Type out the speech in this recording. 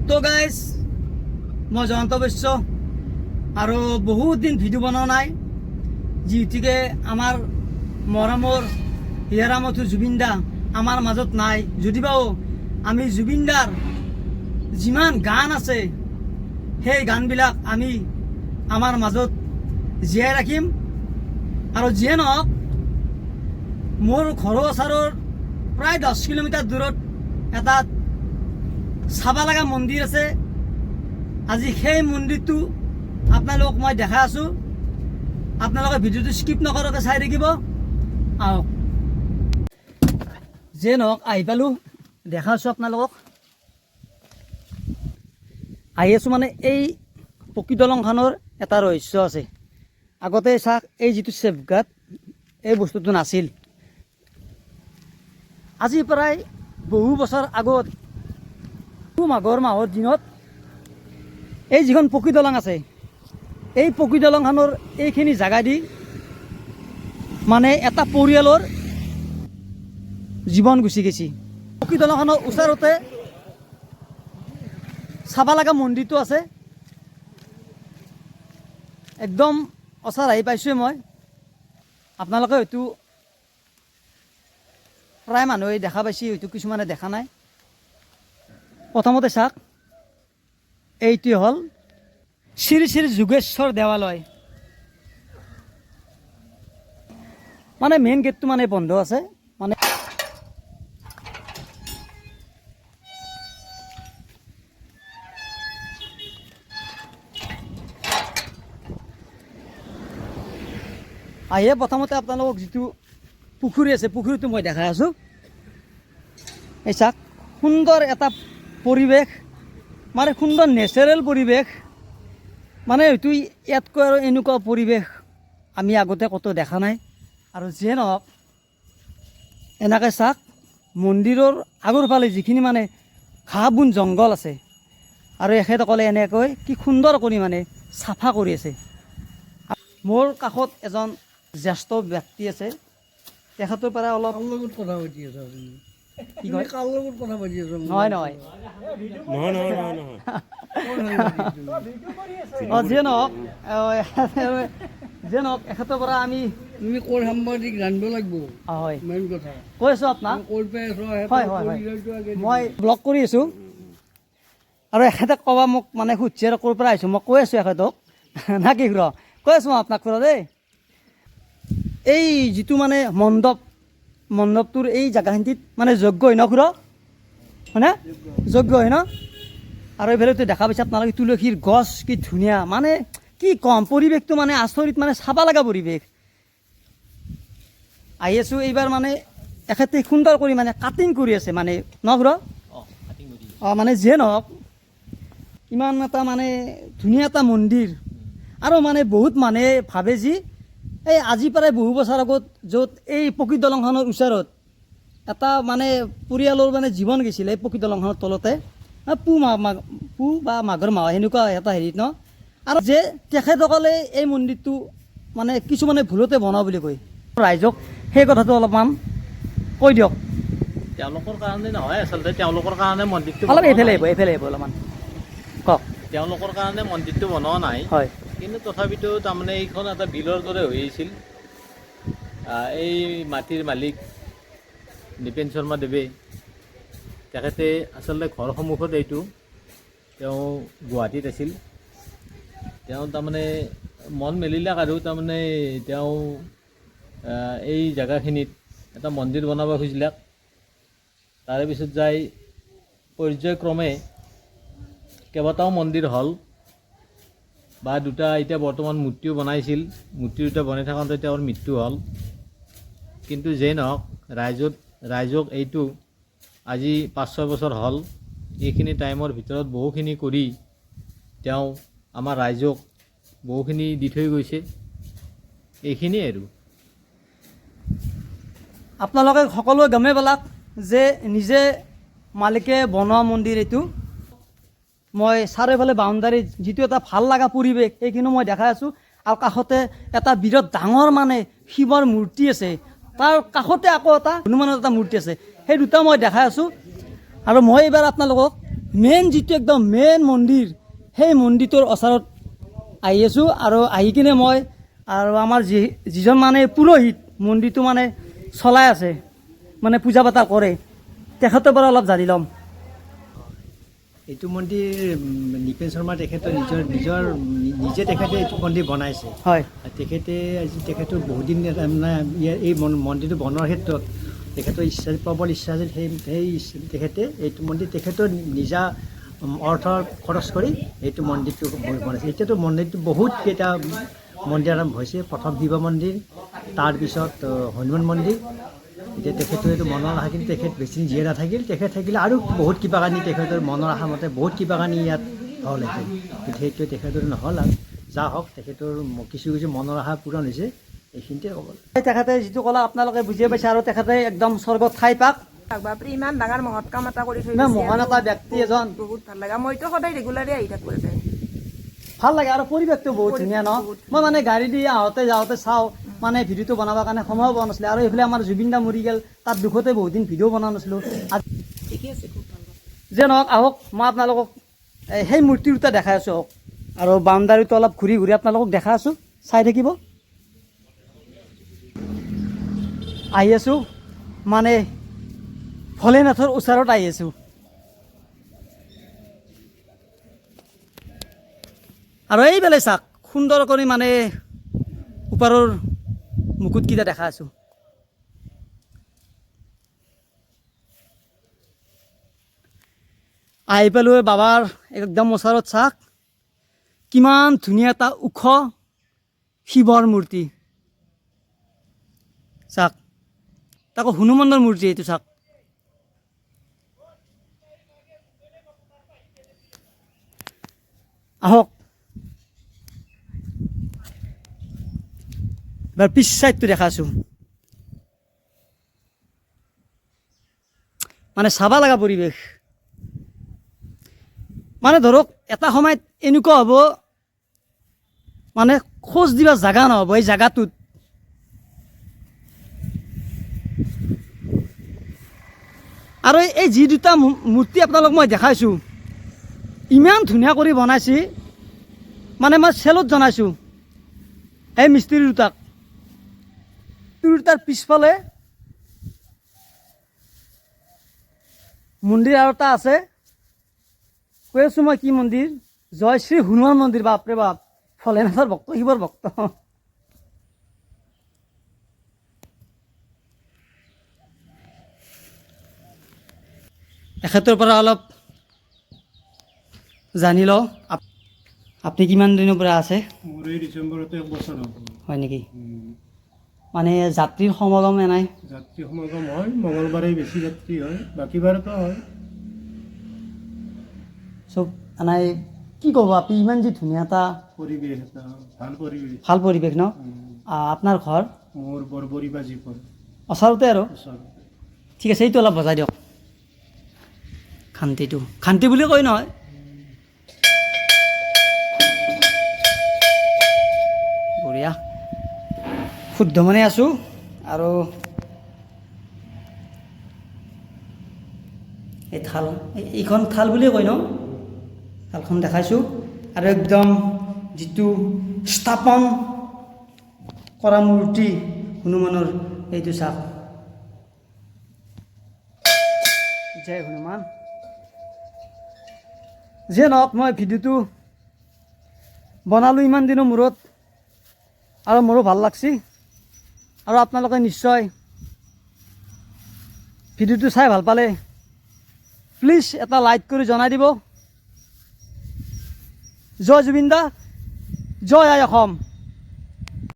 তো গাইজ মই জয়ন্ত বৈশ্য আৰু বহুত দিন ভিডিঅ' বনোৱা নাই যিহেতুকে আমাৰ মৰমৰ হিয়াৰামঠু জুবিন দা আমাৰ মাজত নাই যদিও আমি জুবিন দাৰ যিমান গান আছে সেই গানবিলাক আমি আমাৰ মাজত জীয়াই ৰাখিম আৰু যিয়ে নহওক মোৰ ঘৰৰ ওচৰৰ প্ৰায় 10 কিলোমিটাৰ দূৰত এটা চাব লগা মন্দিৰ আছে আজি সেই মন্দিৰটো আপোনালোকক মই দেখাই আছোঁ আপোনালোকে ভিডিঅ'টো স্কিপ নকৰাকৈ চাই থাকিব আহক যে নহওক আহি পালোঁ দেখাইছোঁ আপোনালোকক আহি আছোঁ মানে এই পকী দলংখনৰ এটা ৰহস্য আছে আগতে চাওক এই যিটো চেফগাৰ্ড এই বস্তুটো নাছিল আজি প্ৰায় বহু বছৰ আগত মাঘৰ মাহৰ দিনত এই যিখন পকী দলং আছে এই পকী দলংখনৰ এইখিনি জাগা দি মানে এটা পৰিয়ালৰ জীৱন গুচি গৈছে পকী দলংখনৰ ওচৰতে চাব লগা মন্দিৰটো আছে একদম ওচৰ আহি পাইছোঁ মই আপোনালোকে হয়তো প্ৰায় মানুহে দেখা পাইছে হয়তো কিছুমানে দেখা নাই প্ৰথমতে চাওক এইটো হ'ল শ্ৰী শ্ৰী যোগেশ্বৰ দেৱালয় মানে মেইন গেটটো মানে বন্ধ আছে মানে আহিয়ে প্ৰথমতে আপোনালোকক যিটো পুখুৰী আছে পুখুৰীটো মই দেখাই আছোঁ এই চাওক সুন্দৰ এটা পৰিৱেশ মানে সুন্দৰ নেচাৰেল পৰিৱেশ মানে হয়তো ইয়াতকৈ আৰু এনেকুৱা পৰিৱেশ আমি আগতে ক'তো দেখা নাই আৰু যিয়ে নহওক এনেকৈ চাওক মন্দিৰৰ আগৰ ফালে যিখিনি মানে ঘাঁহ বন জংঘল আছে আৰু এখেতসকলে এনেকৈ কি সুন্দৰ কৰি মানে চাফা কৰি আছে মোৰ কাষত এজন জ্যেষ্ঠ ব্যক্তি আছে তেখেতৰ পৰা অলপ কথা পাতি আছে আপুনি কি কয় কাৰ লগত কথা পাতি আছে নহয় নহয় যিয়ে নহওক যিয়ে নহওক এখেতৰ পৰা আমি তুমি ক'ৰ সাংবাদিক জানিব লাগিব হয় মেইন কথা কৈ আছোঁ আপোনাক ক'ৰ পাই আছো হয় হয় হয় মই ব্লগ কৰি আছোঁ আৰু এখেতে ক'ব মোক মানে সুধিছে আৰু ক'ৰ পৰা আহিছোঁ মই কৈ আছোঁ এখেতক না কি খুৰা কৈ আছোঁ মই আপোনাক খুৰা দেই এই যিটো মানে মণ্ডপটোৰ এই জেগাখিনিত মানে যজ্ঞ হয় ন খুৰা হয়নে যজ্ঞ হয় ন আৰু এইফালেতো দেখা পাইছে আপোনালোকে তুলসীৰ গছ কি ধুনীয়া মানে কি ক'ম পৰিৱেশটো মানে আচৰিত মানে চাব লগা পৰিৱেশ আহি আছোঁ এইবাৰ মানে এখেতে সুন্দৰ কৰি মানে কাটিং কৰি আছে মানে ন খুৰা অঁ মানে যিয়ে নহওক ইমান এটা মানে ধুনীয়া এটা মন্দিৰ আৰু মানে বহুত মানুহে ভাবে যি এই আজি প্ৰায় বহু বছৰ আগত য'ত এই পকী দলংখনৰ ওচৰত এটা মানে পৰিয়ালৰ মানে জীৱন গৈছিলে এই পকী দলংখনৰ তলতে পুহ বা মাঘৰ মাহ সেনেকুৱা এটা হেৰিত ন আৰু যে তেখেতসকলে এই মন্দিৰটো মানে কিছুমানে ভুলতে বনাওঁ বুলি কয় ৰাইজক সেই কথাটো অলপমান কৈ দিয়ক তেওঁলোকৰ কাৰণে নহয় আচলতে তেওঁলোকৰ কাৰণে মন্দিৰটো অলপ এইফালে আহিব অলপমান কওক তেওঁলোকৰ কাৰণে মন্দিৰটো বনোৱা নাই হয় কিন্তু তথাপিতো তাৰমানে এইখন এটা বিলৰ দৰে হৈ আহিছিল এই মাটিৰ মালিক নৃপেন শৰ্মা দেৱে তেখেতে আচলতে ঘৰ সন্মুখত এইটো তেওঁ গুৱাহাটীত আছিল তেওঁ তাৰমানে মন মেলিলাক আৰু তাৰমানে তেওঁ এই জেগাখিনিত এটা মন্দিৰ বনাব খুজিলাক তাৰে পিছত যাই পৰ্যায়ক্ৰমে কেইবাটাও মন্দিৰ হ'ল বা দুটা এতিয়া বৰ্তমান মূৰ্তিও বনাইছিল মূৰ্তি দুটা বনাই থাকোঁতে তেওঁৰ মৃত্যু হ'ল কিন্তু যেই নহওক ৰাইজক এইটো আজি 5-6 বছৰ হ'ল এইখিনি টাইমৰ ভিতৰত বহুখিনি কৰি তেওঁ আমাৰ ৰাইজক বহুখিনি দি থৈ গৈছে এইখিনিয়ে আৰু আপোনালোকে সকলোৱে গমেই পালাক যে নিজে মালিকে বনোৱা মন্দিৰ এইটো মই চাৰিওফালে বাউণ্ডাৰীত যিটো এটা ভাল লগা পৰিৱেশ সেইখিনিও মই দেখাই আছোঁ আৰু কাষতে এটা বিৰাট ডাঙৰ মানে শিৱৰ মূৰ্তি আছে তাৰ কাষতে আকৌ এটা হনুমানৰ এটা মূৰ্তি আছে সেই দুটা মই দেখাই আছোঁ আৰু মই এইবাৰ আপোনালোকক মেইন যিটো একদম মেইন মন্দিৰ সেই মন্দিৰটোৰ ওচৰত আহি আছোঁ আৰু আহি কিনে মই আৰু আমাৰ যিজন মানে পুৰোহিত মন্দিৰটো মানে চলাই আছে মানে পূজা পাতল কৰে তেখেতৰ পৰা অলপ জানি ল'ম। এইটো মন্দিৰ নিপেন শৰ্মা তেখেতে নিজে তেখেতে এইটো মন্দিৰ বনাইছে। হয় তেখেতে আজি তেখেতৰ বহুদিন তাৰমানে এই মন্দিৰটো বনোৱাৰ ক্ষেত্ৰত তেখেতৰ ইচ্ছা প্ৰবল ইচ্ছা আছিল। সেই তেখেতে এইটো মন্দিৰ তেখেতৰ নিজা অৰ্থ খৰচ কৰি এইটো মন্দিৰটো বনাইছে। এতিয়াতো মন্দিৰটো বহুত কেইটা মন্দিৰ আৰম্ভ হৈছে। প্ৰথম শিৱ মন্দিৰ, তাৰপিছত হনুমান মন্দিৰ। এতিয়া তেখেতৰ এইটো মনৰ আশা, কিন্তু তেখেত বেছি দিন জীয়াই নাথাকিল। তেখেত থাকিলে আৰু বহুত কিবা কানি তেখেতৰ মনৰ আশা মতে বহুত কিবা কানি ইয়াত হ'ল এতিয়া, কিন্তু সেইটোৱে তেখেতৰ নহ'ল। আৰু যা হওক তেখেতৰ কিছু কিছু মনৰ আশা পূৰণ হৈছে, এইখিনিতে ক'ব। তেখেতে যিটো ক'লা আপোনালোকে বুজিয়ে পাইছে আৰু তেখেতে একদম স্বৰ্গত ঠাই পাক। বাপৰে ইমান ডাঙৰ মহৎ কাম এটা কৰি থৈ না গৈছে মহান আৰু এটা ব্যক্তি এজন, বহুত ভাল লাগে। মইতো সদায় ৰেগুলাৰে আহি থাকোঁ ইয়াতে। ভাল লাগে আৰু পৰিৱেশটো বহুত ধুনীয়া ন। মই মানে গাড়ী দি আহোঁতে যাওঁতে চাওঁ মানে ভিডিঅ'টো বনাবৰ কাৰণে সময় পোৱা নাছিলে। আৰু এইফালে আমাৰ জুবিন দা মৰি গ'ল, তাত দুখতে বহুত দিন ভিডিঅ' বনোৱা নাছিলোঁ। ঠিকে আছে, খুব ভাল লাগে। যে নহওক আহক মই আপোনালোকক সেই মূৰ্তি দুটা দেখাই আছোঁ আহক, আৰু বাউণ্ডাৰীটো অলপ ঘূৰি ঘূৰি আপোনালোকক দেখাই আছোঁ, চাই থাকিব। আহি আছোঁ মানে ভোলেনাথৰ ওচৰত আহি আছোঁ। আৰু এইফালে চাওক সুন্দৰ কৰি মানে ওপৰৰ মুকুটকেইটা দেখা আছোঁ। আহি পালোঁ বাবাৰ একদম ওচৰত চাওক, কিমান ধুনীয়া এটা ওখ শিৱৰ মূৰ্তি চাওক, তাকো হনুমানৰ মূৰ্তি এইটো চাওক। আহক এবাৰ পিছ চাইডটো দেখাইছোঁ, মানে চাব লগা পৰিৱেশ। মানে ধৰক এটা সময়ত এনেকুৱা হ'ব মানে খোজ দিবা জাগা নহ'ব এই জাগাটোত। আৰু এই যি দুটা মূৰ্তি আপোনালোক মই দেখাইছোঁ ইমান ধুনীয়া কৰি বনাইছে, মানে মই চেলুট জনাইছোঁ এই মিস্ত্ৰী দুটাক। তাৰ পিছফালে মন্দিৰ আৰু এটা আছে, কৈ আছোঁ মই কি মন্দিৰ, জয় শ্ৰী হনুমান মন্দিৰ। বাপৰে বাপ, ভোলেনাথৰ ভক্ত, শিৱৰ ভক্ত। এখেতৰ পৰা অলপ জানি লওঁ, আপুনি কিমান দিনৰ পৰা আছে? মোৰ এই ডিচেম্বৰতে 1 বছৰ হ'ব। হয় নেকি? মানে যাত্ৰীৰ সমাগম নাই? যাত্ৰী সমাগম হয়, মঙলবাৰে বেছি যাত্ৰী হয়, বাকী বাৰতো হয়। চব নাই কি ক'ব আপুনি, ইমান যে ধুনীয়া এটা পৰিৱেশ এটা ভাল পৰিৱেশ। ভাল পৰিৱেশ ন? আপোনাৰ ঘৰ মোৰ বৰবৰী বাজিপুৰ ওচৰতে আৰু? ওচৰত। ঠিক আছে, এইটো অলপ বজাই দিয়ক, খান্তিটো। খান্তি বুলি কয় নহয়? বঢ়িয়া, শুদ্ধ মানে আছোঁ। আৰু এই থাল, এইখন থাল বুলিয়ে কয় ন? থালখন দেখাইছোঁ। আৰু একদম যিটো স্থাপন কৰা মূৰ্তি হনুমানৰ, এইটো চাওক, জয় হনুমান। যে নহওক মই ভিডিঅ'টো বনালোঁ ইমান দিনৰ মূৰত, আৰু মোৰো ভাল লাগছি। আৰু আপোনালোকে নিশ্চয় ভিডিঅ'টো চাই ভাল পালে প্লিজ এটা লাইক কৰি জনাই দিব। জয় জুবিন দা, জয় আই অসম।